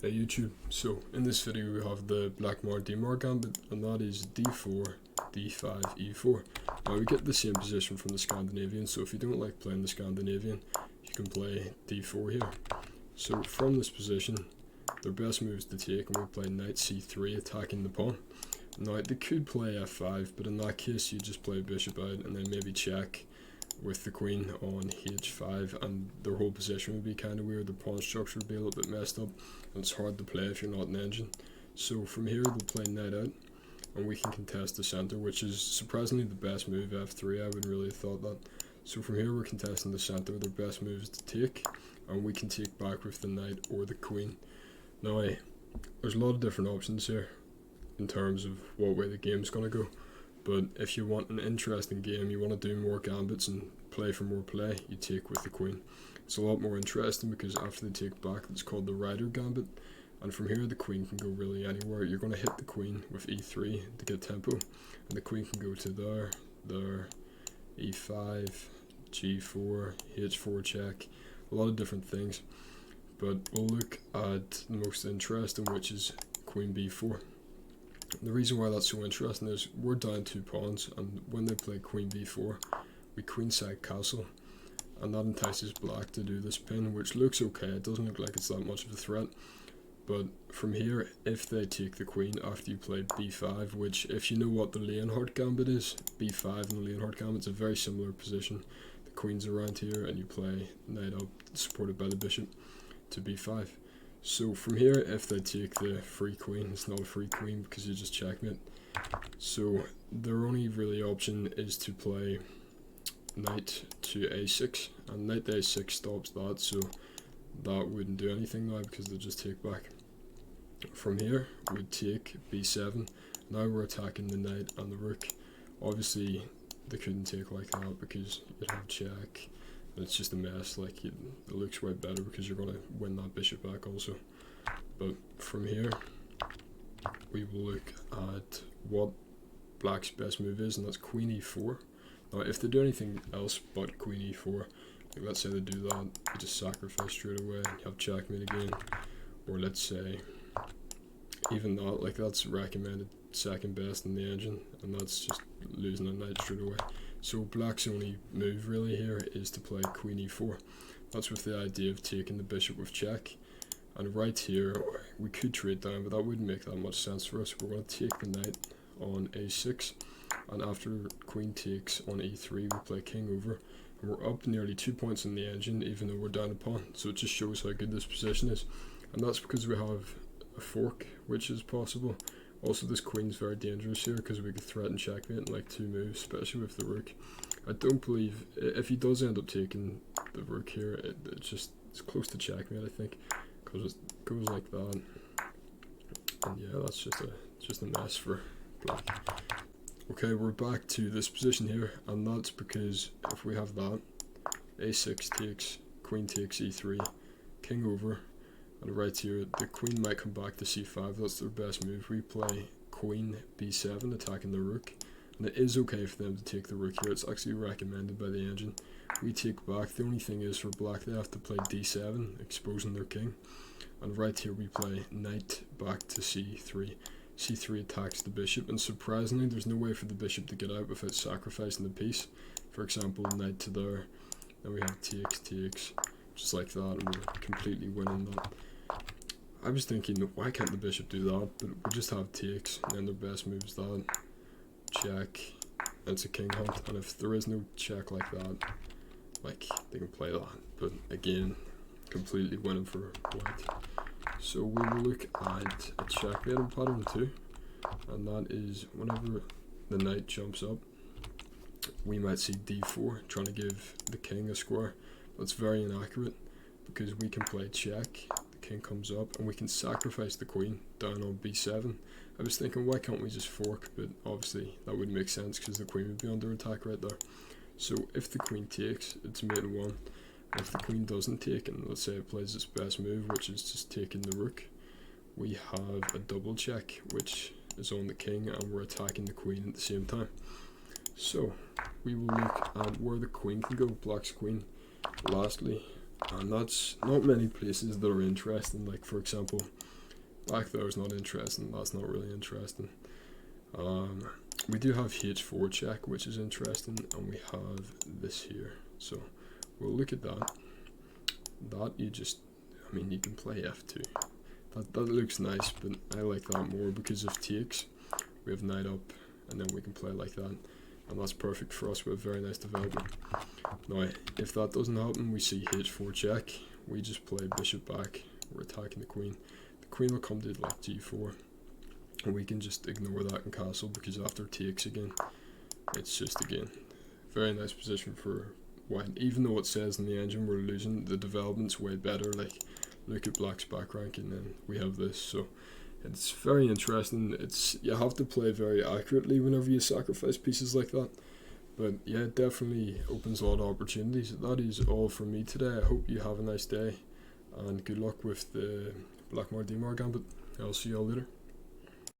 Hey YouTube, so in this video we have the Blackmar-Diemer Gambit, and that is d4, d5, e4. Now we get the same position from the Scandinavian, so if you don't like playing the Scandinavian, you can play d4 here. So from this position, their best move is to take, and we play knight c3 attacking the pawn. Now they could play f5, but in that case you just play bishop out and then maybe check with the queen on h5, and their whole position would be kind of weird. The pawn structure would be a little bit messed up, and it's hard to play if you're not an engine. So from here they'll play knight out, and we can contest the center, which is surprisingly the best move, f3. I wouldn't really have thought that. So from here we're contesting the center. Their best move is to take, and we can take back with the knight or the queen. Now there's a lot of different options here in terms of what way the game's going to go. But if you want an interesting game, you want to do more gambits and play for more play, you take with the queen. It's a lot more interesting because after they take back, it's called the rider gambit. And from here, the queen can go really anywhere. You're going to hit the queen with e3 to get tempo. And the queen can go to there, e5, g4, h4 check, a lot of different things. But we'll look at the most interesting, which is queen b4. The reason why that's so interesting is we're down 2 pawns, and when they play queen b4, we queenside castle, and that entices black to do this pin, which looks okay. It doesn't look like it's that much of a threat. But from here, if they take the queen after you play b5, which if you know what the Leonhardt gambit is, b5 and the Leonhardt gambit's a very similar position. The queen's around here, and you play knight up, supported by the bishop, to b5. So from here, if they take the free queen, it's not a free queen because you just checkmate. So their only really option is to play knight to a6, and knight to a6 stops that, so that wouldn't do anything now because they'll just take back. From here, we'd take b7. Now we're attacking the knight and the rook. Obviously, they couldn't take like that because you'd have check. It's just a mess. Like it looks way better because you're going to win that bishop back also. But from here we will look at what black's best move is, and that's queen e4. Now if they do anything else but queen e4, like let's say they do that, you just sacrifice straight away and you have checkmate again. Or let's say even that, like that's recommended second best in the engine, and that's just losing a knight straight away. So black's only move really here is to play queen e4. That's with the idea of taking the bishop with check. And right here, we could trade down, but that wouldn't make that much sense for us. We're going to take the knight on a6, and after queen takes on e3, we play king over. And we're up nearly 2 points in the engine, even though we're down a pawn. So it just shows how good this position is. And that's because we have a fork, which is possible. Also, this queen's very dangerous here because we could threaten checkmate in like 2 moves, especially with the rook. I don't believe, if he does end up taking the rook here, it's close to checkmate, I think, because it goes like that. And yeah, that's just a mess for black. Okay, we're back to this position here, and that's because if we have that, a6 takes, queen takes e3, king over. And right here, the queen might come back to c5, that's their best move. We play queen b7, attacking the rook. And it is okay for them to take the rook here, it's actually recommended by the engine. We take back, the only thing is for black, they have to play d7, exposing their king. And right here we play knight back to c3. c3 attacks the bishop, and surprisingly, there's no way for the bishop to get out without sacrificing the piece. For example, knight to there, then we have takes, just like that, and we're completely winning that. I was thinking, why can't the bishop do that? But we just have takes, and then their best move's that. Check, and it's a king hunt, and if there is no check like that, like, they can play that. But again, completely winning for white. So we will look at a checkmate pattern too, and that is whenever the knight jumps up, we might see d4, trying to give the king a square. That's very inaccurate, because we can play check, the king comes up, and we can sacrifice the queen down on b7. I was thinking, why can't we just fork? But obviously that wouldn't make sense because the queen would be under attack right there. So if the queen takes, it's mate 1. If the queen doesn't take, and let's say it plays its best move, which is just taking the rook, we have a double check, which is on the king, and we're attacking the queen at the same time. So we will look at where the queen can go, black's queen. Lastly, And that's not many places that are interesting. Like, for example, back there is not interesting, that's not really interesting. We do have h4 check, which is interesting, and we have this here. So we'll look at that. That you can play f2. That looks nice, but I like that more because of takes. We have knight up, and then we can play like that, and that's perfect for us. We have very nice development. Now, if that doesn't happen, we see h4 check. We just play bishop back. We're attacking the queen. The queen will come to like g4, and we can just ignore that and castle, because after takes again, it's just again very nice position for white. Even though it says in the engine we're losing, the development's way better. Like, look at black's back rank, and then we have this. So it's very interesting. You have to play very accurately whenever you sacrifice pieces like that. But yeah, it definitely opens a lot of opportunities. That is all from me today. I hope you have a nice day, and good luck with the Blackmar-Diemer Gambit. I'll see you all later.